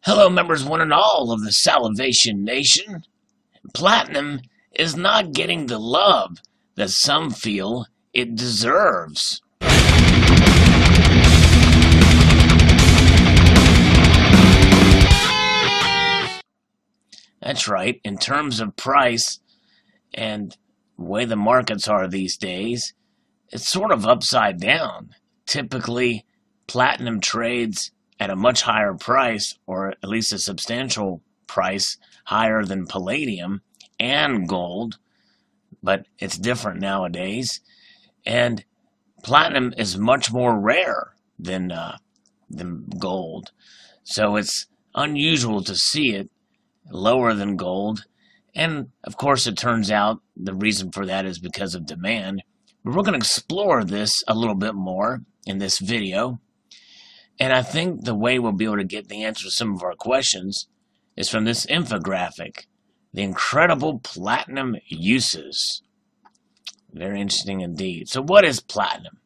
Hello, members one and all of the Salivation Nation. Platinum is not getting the love that some feel it deserves. That's right, in terms of price and the way the markets are these days, it's sort of upside down. Typically, platinum trades at a much higher price, or at least a substantial price higher than palladium and gold, but it's different nowadays. And platinum is much more rare than gold, so it's unusual to see it lower than gold. And of course, it turns out the reason for that is because of demand. But we're going to explore this a little bit more in this video. And I think the way we'll be able to get the answer to some of our questions is from this infographic, the incredible platinum uses. Very interesting indeed. So what is platinum?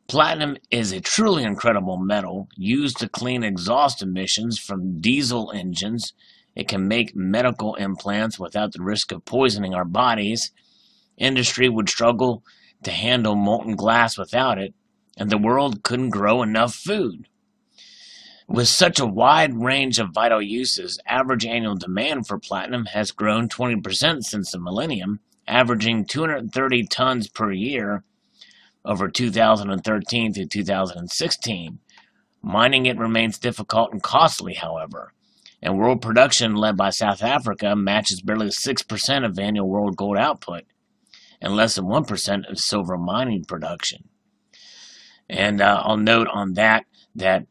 Platinum is a truly incredible metal used to clean exhaust emissions from diesel engines. It can make medical implants without the risk of poisoning our bodies. Industry would struggle to handle molten glass without it, and the world couldn't grow enough food. With such a wide range of vital uses, average annual demand for platinum has grown 20% since the millennium, averaging 230 tons per year over 2013 to 2016. Mining it remains difficult and costly, however, and world production led by South Africa matches barely 6% of annual world gold output and less than 1% of silver mining production. And I'll note on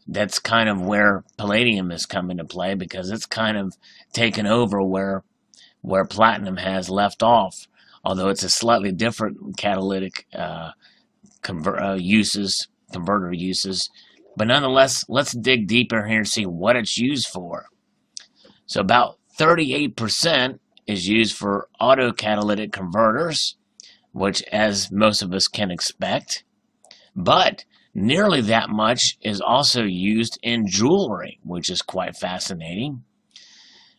that's kind of where palladium is coming to play, because it's kind of taken over where platinum has left off, although it's a slightly different catalytic converter uses. But nonetheless, let's dig deeper here and see what it's used for. So about 38% is used for autocatalytic converters, which, as most of us can expect, but nearly that much is also used in jewelry, which is quite fascinating.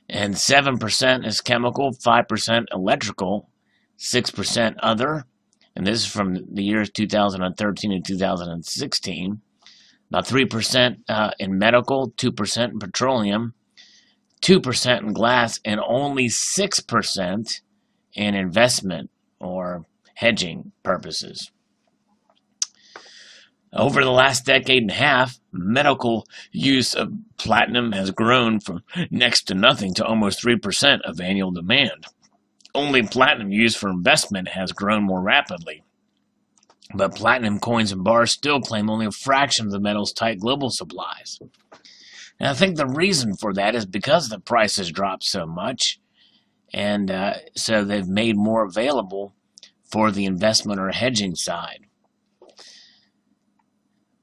And 7% is chemical, 5% electrical, 6% other, and this is from the years 2013 and 2016. About 3% in medical, 2% in petroleum, 2% in glass, and only 6% in investment or hedging purposes. Over the last decade and a half, medical use of platinum has grown from next to nothing to almost 3% of annual demand. Only platinum used for investment has grown more rapidly. But platinum coins and bars still claim only a fraction of the metal's tight global supplies. And I think the reason for that is because the price has dropped so much, and so they've made more available for the investment or hedging side.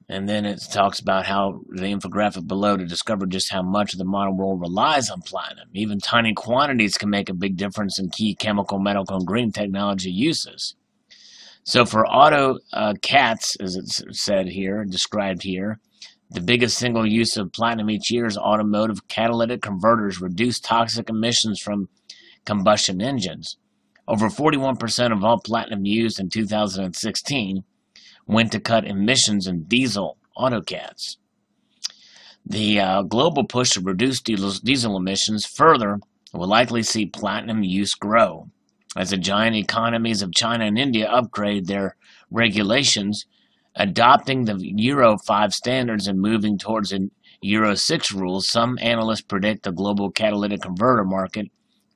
And then it talks about how the infographic below to discover just how much of the modern world relies on platinum. Even tiny quantities can make a big difference in key chemical, medical, and green technology uses. So for auto cats, as it's said here, described here, the biggest single use of platinum each year is automotive catalytic converters reduce toxic emissions from combustion engines. Over 41% of all platinum used in 2016 went to cut emissions in diesel autocats. The global push to reduce diesel emissions further will likely see platinum use grow. As the giant economies of China and India upgrade their regulations, adopting the Euro 5 standards and moving towards Euro 6 rules, some analysts predict the global catalytic converter market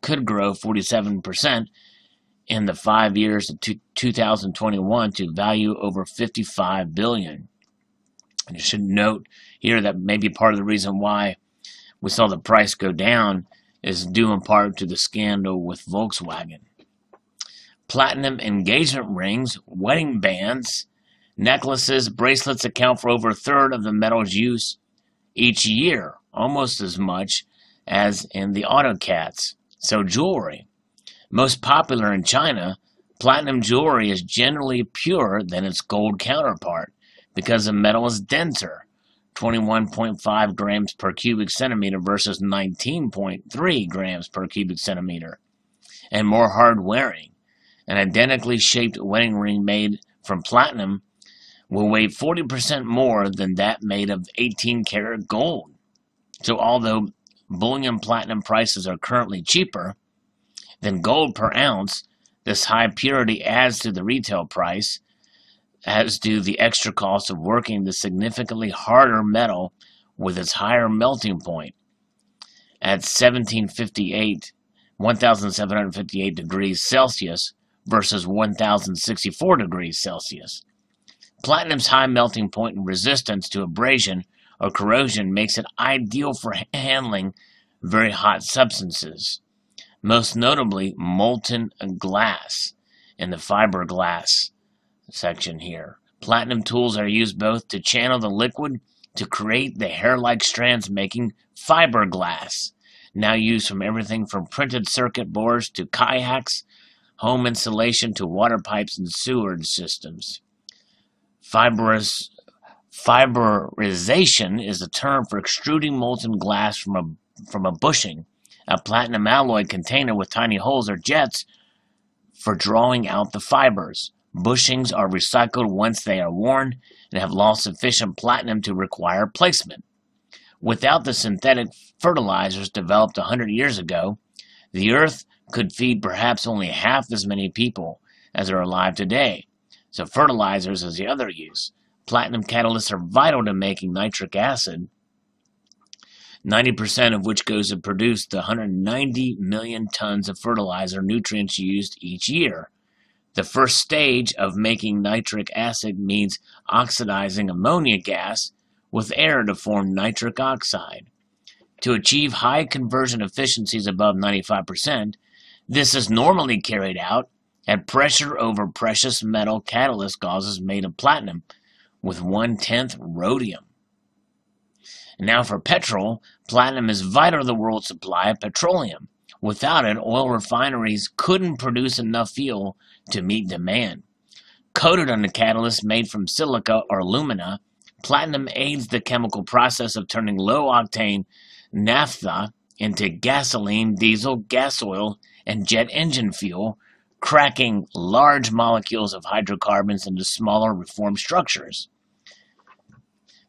could grow 47% in the 5 years of 2021 to value over $55 billion. And you should note here that maybe part of the reason why we saw the price go down is due in part to the scandal with Volkswagen. Platinum engagement rings, wedding bands, necklaces, bracelets account for over a third of the metal's use each year, almost as much as in the autocats. So jewelry. Most popular in China, platinum jewelry is generally purer than its gold counterpart because the metal is denser. 21.5 grams per cubic centimeter versus 19.3 grams per cubic centimeter, and more hard-wearing. An identically shaped wedding ring made from platinum will weigh 40% more than that made of 18-karat gold. So although bullion platinum prices are currently cheaper than gold per ounce, this high purity adds to the retail price, as do the extra costs of working the significantly harder metal with its higher melting point at 1758 degrees Celsius versus 1064 degrees Celsius. Platinum's high melting point and resistance to abrasion or corrosion makes it ideal for handling very hot substances, most notably molten glass in the fiberglass section here. Platinum tools are used both to channel the liquid to create the hair-like strands making fiberglass, now used from everything from printed circuit boards to kayaks, home insulation to water pipes and sewage systems. Fiberization is a term for extruding molten glass from a bushing, a platinum alloy container with tiny holes or jets for drawing out the fibers. Bushings are recycled once they are worn and have lost sufficient platinum to require placement. Without the synthetic fertilizers developed 100 years ago, the Earth could feed perhaps only half as many people as are alive today. So fertilizers is the other use. Platinum catalysts are vital to making nitric acid, 90% of which goes to produce the 190 million tons of fertilizer nutrients used each year. The first stage of making nitric acid means oxidizing ammonia gas with air to form nitric oxide. To achieve high conversion efficiencies above 95%, this is normally carried out at pressure over precious metal catalyst gauzes made of platinum with 1/10 rhodium. And now for petrol, platinum is vital to the world's supply of petroleum. Without it, oil refineries couldn't produce enough fuel to meet demand. Coated on a catalyst made from silica or alumina, platinum aids the chemical process of turning low-octane naphtha into gasoline, diesel, gas oil, and jet engine fuel, cracking large molecules of hydrocarbons into smaller reformed structures.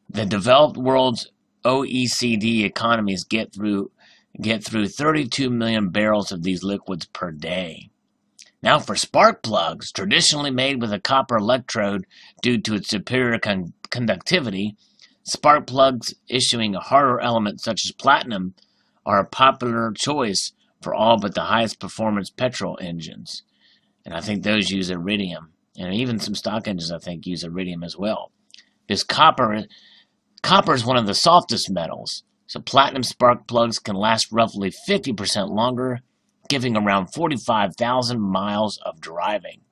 The developed world's OECD economies get through 32 million barrels of these liquids per day. Now for spark plugs, traditionally made with a copper electrode due to its superior conductivity, spark plugs issuing a harder element such as platinum are a popular choice for all but the highest performance petrol engines. And I think those use iridium. And even some stock engines, I think, use iridium as well. This copper is one of the softest metals, so platinum spark plugs can last roughly 50% longer, giving around 45,000 miles of driving.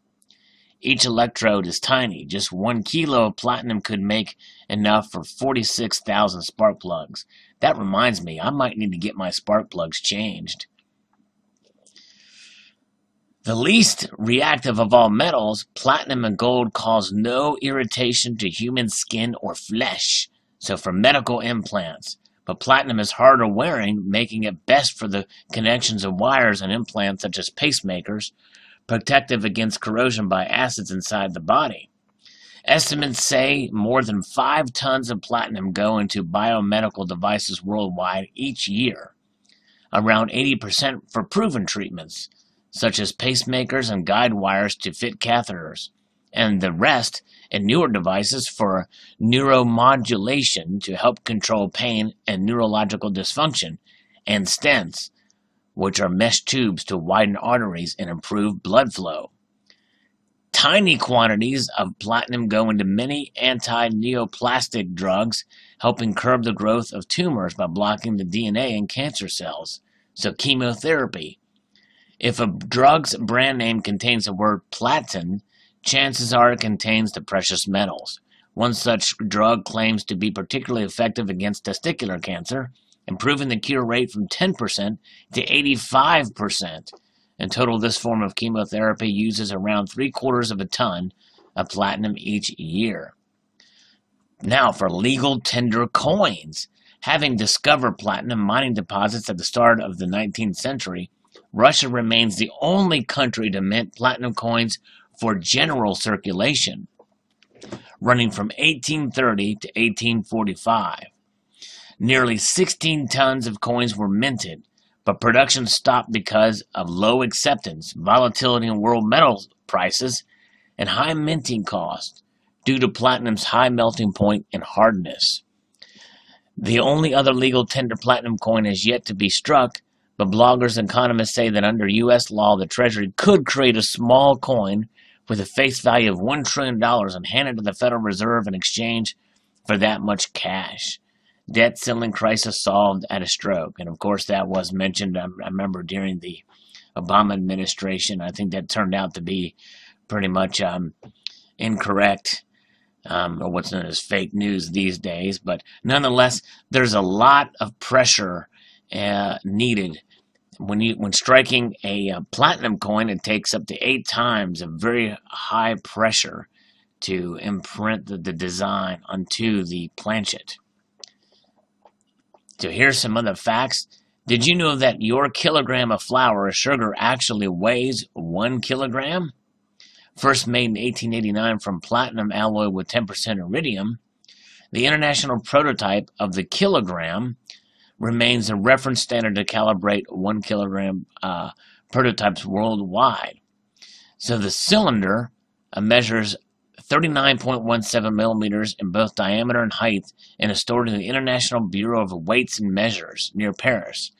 Each electrode is tiny. Just 1 kilo of platinum could make enough for 46,000 spark plugs. That reminds me, I might need to get my spark plugs changed. The least reactive of all metals, platinum and gold cause no irritation to human skin or flesh, so for medical implants. But platinum is harder wearing, making it best for the connections of wires and implants such as pacemakers, protective against corrosion by acids inside the body. Estimates say more than 5 tons of platinum go into biomedical devices worldwide each year, around 80% for proven treatments, such as pacemakers and guide wires to fit catheters, and the rest in newer devices for neuromodulation to help control pain and neurological dysfunction, and stents, which are mesh tubes to widen arteries and improve blood flow. Tiny quantities of platinum go into many anti-neoplastic drugs, helping curb the growth of tumors by blocking the DNA in cancer cells. So chemotherapy. If a drug's brand name contains the word platin, chances are it contains the precious metals. One such drug claims to be particularly effective against testicular cancer, improving the cure rate from 10% to 85%. In total, this form of chemotherapy uses around 3/4 of a ton of platinum each year. Now for legal tender coins. Having discovered platinum mining deposits at the start of the 19th century, Russia remains the only country to mint platinum coins for general circulation, running from 1830 to 1845. Nearly 16 tons of coins were minted, but production stopped because of low acceptance, volatility in world metal prices, and high minting costs due to platinum's high melting point and hardness. The only other legal tender platinum coin has yet to be struck, but bloggers and economists say that under U.S. law, the Treasury could create a small coin with a face value of $1 trillion and hand it to the Federal Reserve in exchange for that much cash. Debt ceiling crisis solved at a stroke. And of course, that was mentioned, I remember, during the Obama administration. I think that turned out to be pretty much incorrect, or what's known as fake news these days. But nonetheless, there's a lot of pressure needed. When striking a platinum coin, it takes up to 8 times of very high pressure to imprint the design onto the planchet. So here's some other facts. Did you know that your kilogram of flour or sugar actually weighs 1 kilogram? First made in 1889 from platinum alloy with 10% iridium, the international prototype of the kilogram remains a reference standard to calibrate 1 kilogram prototypes worldwide. So the cylinder measures 39.17 millimeters in both diameter and height and is stored in the International Bureau of Weights and Measures near Paris.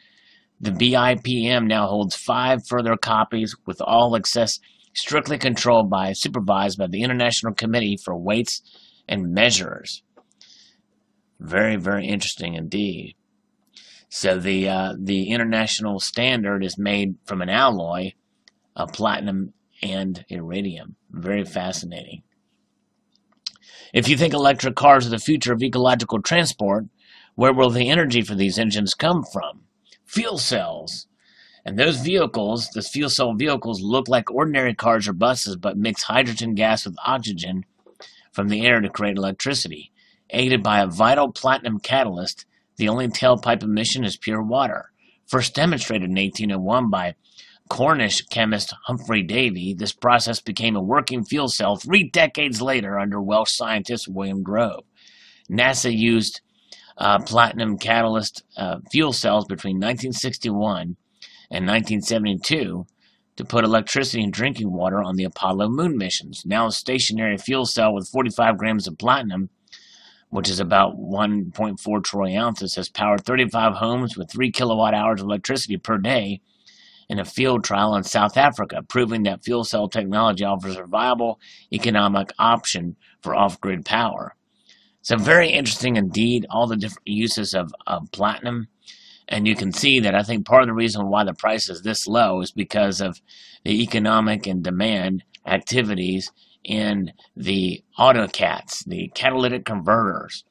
The BIPM now holds 5 further copies, with all access strictly supervised by the International Committee for Weights and Measures. Very, very interesting indeed. So the international standard is made from an alloy of platinum and iridium. Very fascinating. If you think electric cars are the future of ecological transport, where will the energy for these engines come from? Fuel cells. And those vehicles, the fuel cell vehicles, look like ordinary cars or buses, but mix hydrogen gas with oxygen from the air to create electricity. Aided by a vital platinum catalyst, the only tailpipe emission is pure water. First demonstrated in 1801 by Cornish chemist Humphrey Davy, this process became a working fuel cell 3 decades later under Welsh scientist William Grove. NASA used platinum catalyst fuel cells between 1961 and 1972 to put electricity and drinking water on the Apollo moon missions. Now a stationary fuel cell with 45 grams of platinum, which is about 1.4 troy ounces, has powered 35 homes with 3 kilowatt hours of electricity per day in a field trial in South Africa, proving that fuel cell technology offers a viable economic option for off-grid power. So very interesting indeed, all the different uses of platinum. And you can see that I think part of the reason why the price is this low is because of the economic and demand activities in the autocats, the catalytic converters,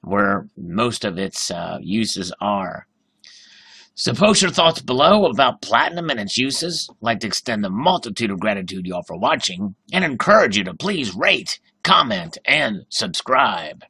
where most of its uses are. So post your thoughts below about platinum and its uses. I'd like to extend the multitude of gratitude y'all for watching and encourage you to please rate, comment, and subscribe.